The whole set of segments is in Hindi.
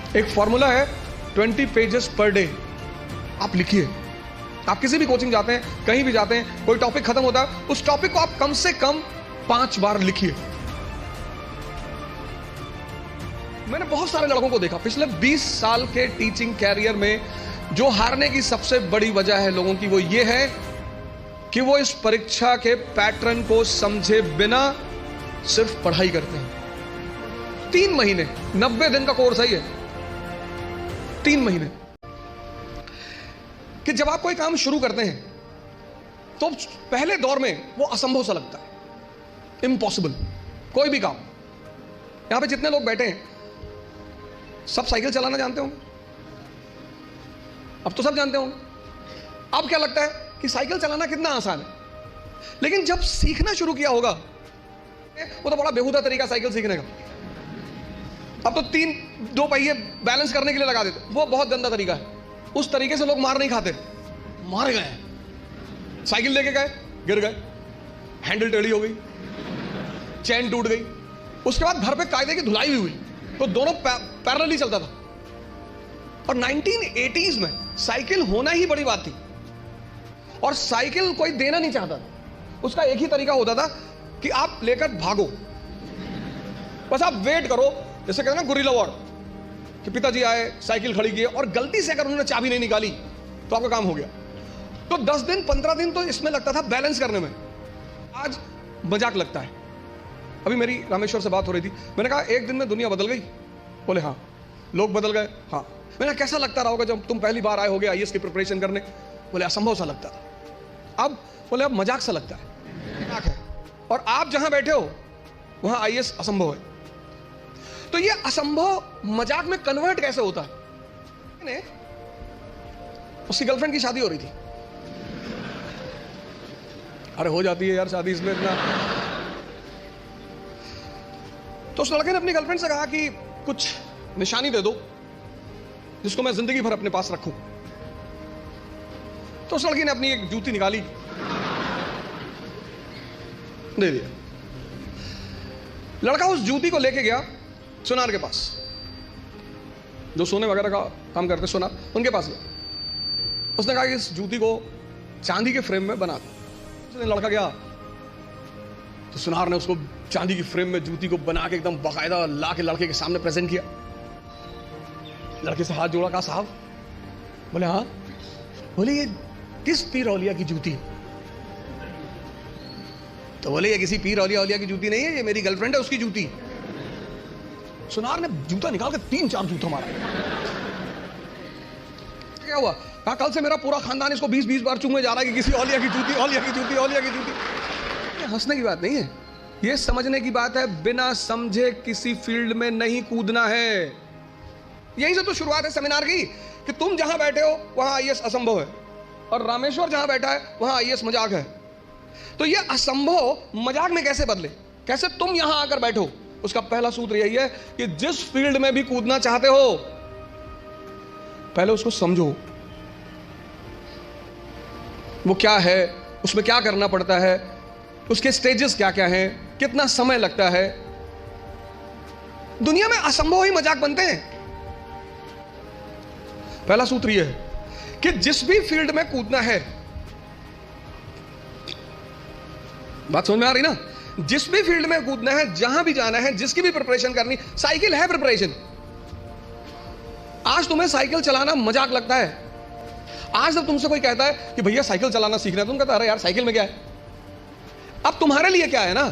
एक फॉर्मूला है 20 पेजेस पर डे। आप लिखिए। आप किसी भी कोचिंग जाते हैं, कहीं भी जाते हैं, कोई टॉपिक खत्म होता है, उस टॉपिक को आप कम से कम 5 बार लिखिए। मैंने बहुत सारे लड़कों को देखा पिछले 20 साल के टीचिंग कैरियर में, जो हारने की सबसे बड़ी वजह है लोगों की, वो ये है कि वो इस परीक्षा के पैटर्न को समझे बिना सिर्फ पढ़ाई करते हैं। 3 महीने, 90 दिन का कोर्स है ये। 3 महीने कि जब आप कोई काम शुरू करते हैं तो पहले दौर में वो असंभव सा लगता है, इम्पॉसिबल। कोई भी काम, यहां पे जितने लोग बैठे हैं सब साइकिल चलाना जानते होंगे। अब तो सब जानते होंगे। अब क्या लगता है कि साइकिल चलाना कितना आसान है, लेकिन जब सीखना शुरू किया होगा, वो तो बड़ा बेहुदा तरीका साइकिल सीखने का। अब तो 2 पहिए बैलेंस करने के लिए लगा देते, वो बहुत गंदा तरीका है। उस तरीके से लोग मार नहीं खाते। मार गए, साइकिल लेके गए, गिर गए, हैंडल टेढ़ी हो गई, चैन टूट गई, उसके बाद घर पे कायदे की धुलाई भी हुई, तो दोनों पैरेलल ही चलता था। और 1980s में साइकिल होना ही बड़ी बात थी, और साइकिल कोई देना नहीं चाहता था। उसका एक ही तरीका होता था कि आप लेकर भागो, बस आप वेट करो। जैसे कहते हैं ना गुरिल्ला वॉर, कि पिताजी आए, साइकिल खड़ी की, और गलती से अगर उन्होंने चाबी नहीं निकाली तो आपका काम हो गया। तो 10 दिन 15 दिन तो इसमें लगता था बैलेंस करने में, आज मजाक लगता है। अभी मेरी रामेश्वर से बात हो रही थी, मैंने कहा 1 दिन में दुनिया बदल गई? बोले हाँ। लोग बदल गए? हाँ। मैंने कैसा लगता रहा होगा जब तुम पहली बार आए होगे आईएएस की प्रिपरेशन करने? बोले असंभव सा लगता था। अब बोले अब मजाक सा लगता है, मजाक है। और आप जहां बैठे हो वहां आईएएस असंभव है। तो ये असंभव मजाक में कन्वर्ट कैसे होता है? उसकी गर्लफ्रेंड की शादी हो रही थी। अरे हो जाती है यार शादी इसमें इतना। तो उस लड़के ने अपनी गर्लफ्रेंड से कहा कि कुछ निशानी दे दो जिसको मैं जिंदगी भर अपने पास रखूं। तो उस लड़की ने अपनी एक जूती निकाली, दे दिया। लड़का उस जूती को लेके गया सुनार के पास, जो सोने वगैरह का काम करते सुनार, उनके पास गया। उसने कहा कि इस जूती को चांदी के फ्रेम में बना दो। लड़का गया तो सुनार ने उसको चांदी की फ्रेम में जूती को बना के एकदम बाकायदा ला के लड़के के सामने प्रेजेंट किया। लड़के से हाथ जोड़ा, कहा साहब? बोले हाँ। बोले ये किस पीर औलिया की जूती? तो बोले ये किसी पीर औलिया की जूती नहीं है, ये मेरी गर्लफ्रेंड है, उसकी जूती। सुनार ने जूता निकाल के 3-4 जूता मारा। क्या हुआ? कहा कल से मेरा पूरा खानदान इसको 20-20 बार चूमे जा रहा है कि किसी औलिया की जूती, औलिया की जूती, औलिया की जूती। ये हंसने की बात नहीं है, ये समझने की बात है। बिना समझे किसी फील्ड में नहीं कूदना है। यहीं से तो शुरुआत है सेमिनार की, कि तुम जहां बैठे हो वहां आईएएस असंभव है, और रामेश्वर जहां बैठा है वहां आईएएस मजाक है। तो ये असंभव मजाक में कैसे बदले, कैसे तुम यहां आकर बैठो? उसका पहला सूत्र यही है कि जिस फील्ड में भी कूदना चाहते हो पहले उसको समझो, वो क्या है, उसमें क्या करना पड़ता है, उसके स्टेजेस क्या क्या हैं, कितना समय लगता है। दुनिया में असंभव ही मजाक बनते हैं। पहला सूत्र यह है कि जिस भी फील्ड में कूदना है, बात समझ में आ रही ना? जिस भी फील्ड में कूदना है, जहां भी जाना है, जिसकी भी प्रिपरेशन करनी, साइकिल है प्रिपरेशन। आज तुम्हें साइकिल चलाना मजाक लगता है। आज जब तुमसे कोई कहता है कि भैया साइकिल चलाना सीखना है, तुम कहता है अरे यार साइकिल में क्या है? अब तुम्हारे लिए क्या है ना?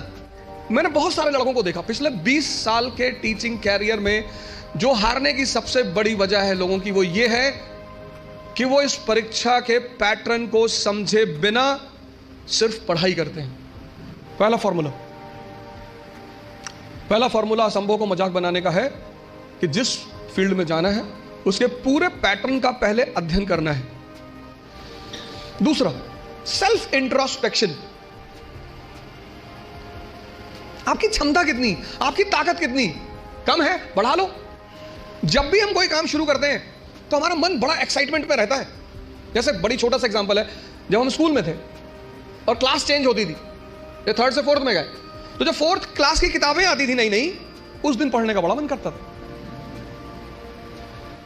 मैंने बहुत सारे लड़कों को देखा पिछले 20 साल के टीचिंग कैरियर में, जो हारने की सबसे बड़ी वजह है लोगों की, वो ये है कि वो इस परीक्षा के पैटर्न को समझे बिना सिर्फ पढ़ाई करते हैं। पहला फॉर्मूला असंभव को मजाक बनाने का है कि जिस फील्ड में जाना है उसके पूरे पैटर्न का पहले अध्ययन करना है। दूसरा, सेल्फ इंट्रोस्पेक्शन। आपकी क्षमता कितनी, आपकी ताकत कितनी कम है, बढ़ा लो। जब भी हम कोई काम शुरू करते हैं तो हमारा मन बड़ा एक्साइटमेंट में रहता है। जैसे बड़ी छोटा सा एग्जांपल है, जब हम स्कूल में थे और क्लास चेंज होती थी, ये 3rd से 4th में गए, तो जब 4th क्लास की किताबें आती थी नई नई, उस दिन पढ़ने का बड़ा मन करता था।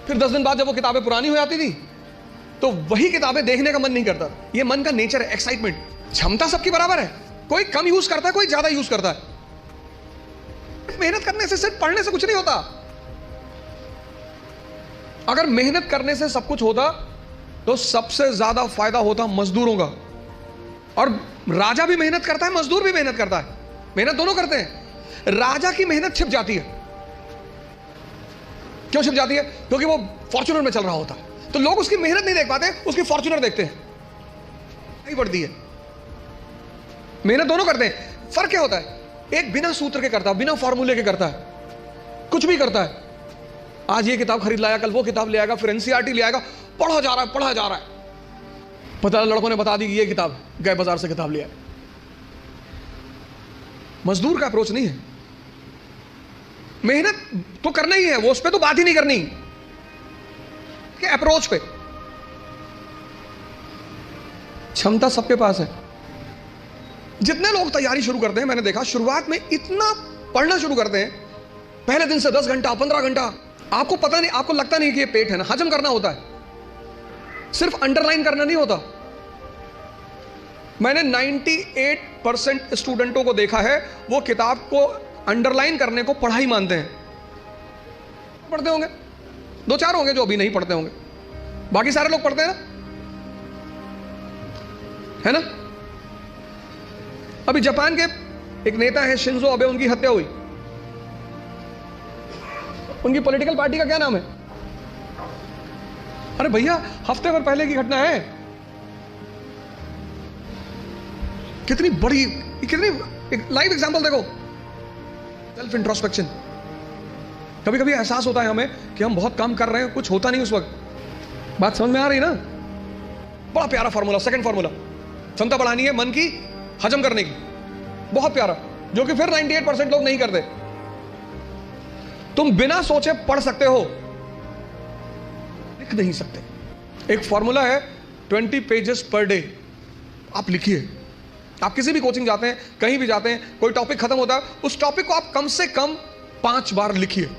फिर 10 दिन बाद जब वो किताबें पुरानी हो जाती थी तो वही किताबें देखने का मन नहीं करता। ये मन का नेचर है, एक्साइटमेंट। क्षमता सबकी बराबर है, कोई कम यूज करता है, कोई ज्यादा यूज करता है। मेहनत करने से, सिर्फ पढ़ने से कुछ नहीं होता। अगर मेहनत करने से सब कुछ होता तो सबसे ज्यादा फायदा होता मजदूरों का। और राजा भी मेहनत करता है, मजदूर भी मेहनत करता है, मेहनत दोनों करते हैं। राजा की मेहनत छिप जाती है। क्यों छिप जाती है? क्योंकि वो फॉर्च्यूनर में चल रहा होता, तो लोग उसकी मेहनत नहीं देख पाते, उसकी फॉर्च्यूनर देखते हैं। नहीं पड़ती है, मेहनत दोनों करते हैं। फर्क क्या होता है? एक बिना सूत्र के करता है, बिना फॉर्मूले के करता है, कुछ भी करता है। आज ये किताब खरीद लाया, कल वो किताब ले आएगा, फिर एनसीईआरटी ले आएगा, पढ़ा जा रहा है, पढ़ा जा रहा है। पता लड़कों ने बता दी कि ये किताब, गए बाजार से किताब लिया। मजदूर का अप्रोच नहीं है। मेहनत तो करना ही है, वो उस पर तो बात ही नहीं करनी कि अप्रोच पे। क्षमता सबके पास है। जितने लोग तैयारी शुरू करते हैं, मैंने देखा शुरुआत में इतना पढ़ना शुरू करते हैं, पहले दिन से 10 घंटा 15 घंटा, आपको पता नहीं, आपको लगता नहीं कि ये पेट है ना, हजम करना होता है, सिर्फ अंडरलाइन करना नहीं होता। मैंने 98% स्टूडेंटों को देखा है, वो किताब को अंडरलाइन करने को पढ़ाई मानते हैं। पढ़ते होंगे, 2-4 होंगे जो अभी नहीं पढ़ते होंगे, बाकी सारे लोग पढ़ते हैं ना, है ना। अभी जापान के एक नेता है शिंजो अबे, उनकी हत्या हुई। उनकी पॉलिटिकल पार्टी का क्या नाम है? अरे भैया, हफ्ते भर पहले की घटना है। कितनी बड़ी, कितनी एक लाइव एग्जांपल देखो। Self introspection. कभी कभी एहसास होता है हमें कि हम बहुत काम कर रहे हैं, कुछ होता नहीं उस वक्त। बात समझ में आ रही ना? बड़ा प्यारा फॉर्मूला, सेकंड फॉर्मूला, क्षमता बढ़ानी है मन की, हजम करने की, बहुत प्यारा, जो कि फिर 98% लोग नहीं करते। तुम बिना सोचे पढ़ सकते हो, लिख नहीं सकते। एक फॉर्मूला है 20 पेजेस पर डे, आप लिखिए। आप किसी भी कोचिंग जाते हैं, कहीं भी जाते हैं, कोई टॉपिक खत्म होता है, उस टॉपिक को आप कम से कम 5 बार लिखिए।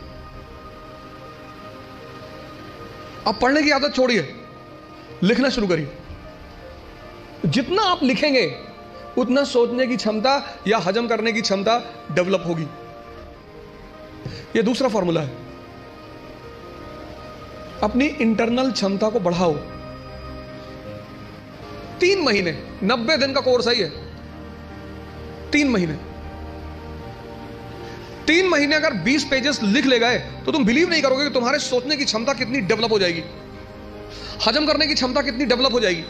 आप पढ़ने की आदत छोड़िए, लिखना शुरू करिए। जितना आप लिखेंगे उतना सोचने की क्षमता या हजम करने की क्षमता डेवलप होगी। यह दूसरा फॉर्मूला है। अपनी इंटरनल क्षमता को बढ़ाओ। 3 महीने, 90 दिन का कोर्स है ये। 3 महीने, 3 महीने अगर 20 पेजेस लिख ले गए तो तुम बिलीव नहीं करोगे कि तुम्हारे सोचने की क्षमता कितनी डेवलप हो जाएगी, हजम करने की क्षमता कितनी डेवलप हो जाएगी।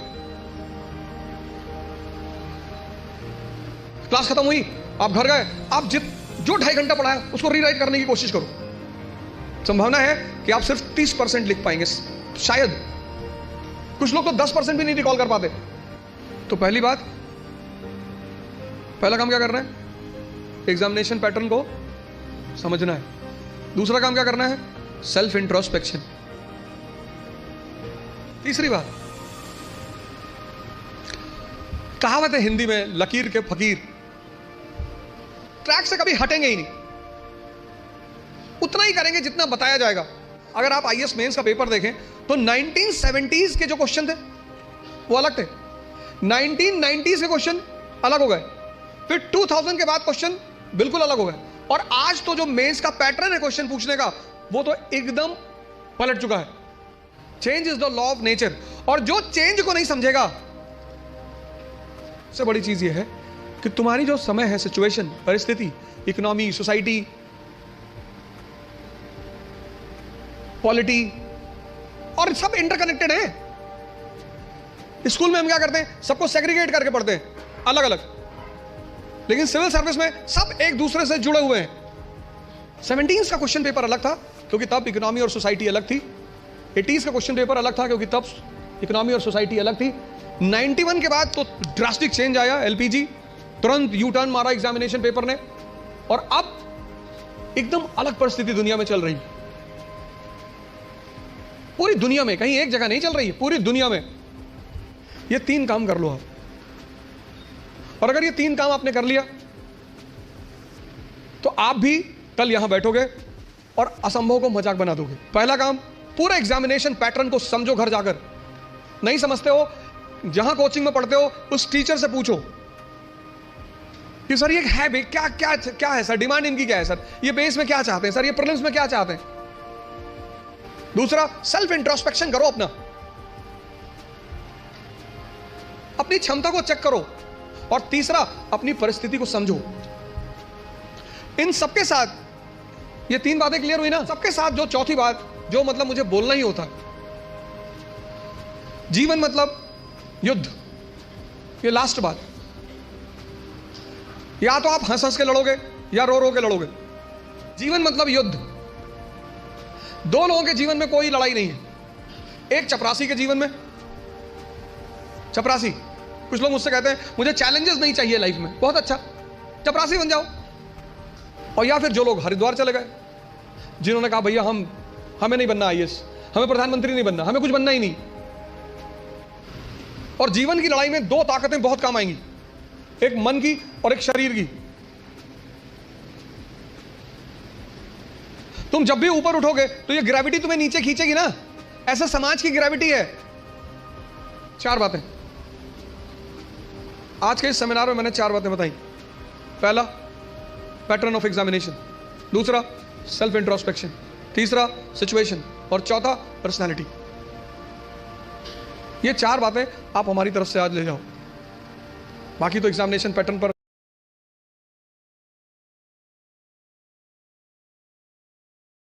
क्लास खत्म हुई, आप घर गए, आप जो 2.5 घंटा पढ़ा है उसको रीराइट करने की कोशिश करो। संभावना है कि आप सिर्फ 30% लिख पाएंगे, शायद। कुछ लोग तो 10% भी नहीं रिकॉल कर पाते। तो पहली बात, पहला काम क्या करना है? एग्जामिनेशन पैटर्न को समझना है। दूसरा काम क्या करना है? Self introspection. तीसरी बात, कहावत है हिंदी में, लकीर के फकीर। ट्रैक से कभी हटेंगे ही नहीं, उतना ही करेंगे जितना बताया जाएगा। अगर आप आईएएस मेंस का पेपर देखें तो 1970s के जो क्वेश्चन थे वो अलग थे, 1990s के क्वेश्चन अलग हो गए, फिर 2000 के बाद क्वेश्चन बिल्कुल अलग हो गए, और आज तो जो मेंस का पैटर्न है क्वेश्चन पूछने का वो तो एकदम पलट चुका है। Change is the law of nature. और जो चेंज को नहीं समझेगा, सबसे बड़ी चीज यह है कि तुम्हारी जो समय है, सिचुएशन, परिस्थिति, इकोनॉमी, सोसाइटी, पॉलिटी, और सब इंटरकनेक्टेड है। स्कूल में हम क्या करते हैं? सबको सेग्रीगेट करके पढ़ते हैं, अलग अलग। लेकिन सिविल सर्विस में सब एक दूसरे से जुड़े हुए हैं। 17s का क्वेश्चन पेपर अलग था क्योंकि तब इकोनॉमी और सोसाइटी अलग थी। 80s का क्वेश्चन पेपर अलग था क्योंकि तब इकोनॉमी और सोसाइटी अलग थी। 91 के बाद तो ड्रास्टिक चेंज आया, एलपीजी, तुरंत यू टर्न मारा एग्जामिनेशन पेपर ने, और अब एकदम अलग परिस्थिति दुनिया में चल रही। पूरी दुनिया में, कहीं एक जगह नहीं चल रही है, पूरी दुनिया में। ये 3 काम कर लो आप, और अगर ये 3 काम आपने कर लिया तो आप भी कल यहां बैठोगे और असंभव को मजाक बना दोगे। पहला काम, पूरे एग्जामिनेशन पैटर्न को समझो घर जाकर। नहीं समझते हो, जहां कोचिंग में पढ़ते हो उस टीचर से पूछो कि सर ये है भाई, क्या क्या क्या है सर, डिमांड इनकी क्या है सर, ये बेस में क्या चाहते हैं सर, ये प्रीलिम्स में क्या चाहते हैं। दूसरा, सेल्फ इंट्रोस्पेक्शन करो, अपनी क्षमता को चेक करो। और तीसरा, अपनी परिस्थिति को समझो। इन सबके साथ ये 3 बातें क्लियर हुई ना। सबके साथ जो चौथी बात, जो मतलब मुझे बोलना ही होता, जीवन मतलब युद्ध। ये लास्ट बात, या तो आप हंस हंस के लड़ोगे या रो रो के लड़ोगे। जीवन मतलब युद्ध। 2 लोगों के जीवन में कोई लड़ाई नहीं है। एक चपरासी के जीवन में, चपरासी, कुछ लोग मुझसे कहते हैं मुझे चैलेंजेस नहीं चाहिए लाइफ में, बहुत अच्छा, चपरासी बन जाओ। और या फिर जो लोग हरिद्वार चले गए, जिन्होंने कहा भैया हमें नहीं बनना आईएएस, हमें प्रधानमंत्री नहीं बनना, हमें कुछ बनना ही नहीं। और जीवन की लड़ाई में 2 ताकतें बहुत काम आएंगी, एक मन की और एक शरीर की। तुम जब भी ऊपर उठोगे तो ये ग्रेविटी तुम्हें नीचे खींचेगी ना, ऐसा समाज की ग्रेविटी है। 4 बातें आज के इस सेमिनार में मैंने 4 बातें बताई। पहला, पैटर्न ऑफ एग्जामिनेशन। दूसरा, सेल्फ इंट्रोस्पेक्शन। तीसरा, सिचुएशन। और चौथा, पर्सनालिटी। ये 4 बातें आप हमारी तरफ से आज ले जाओ। बाकी तो एग्जामिनेशन पैटर्न पर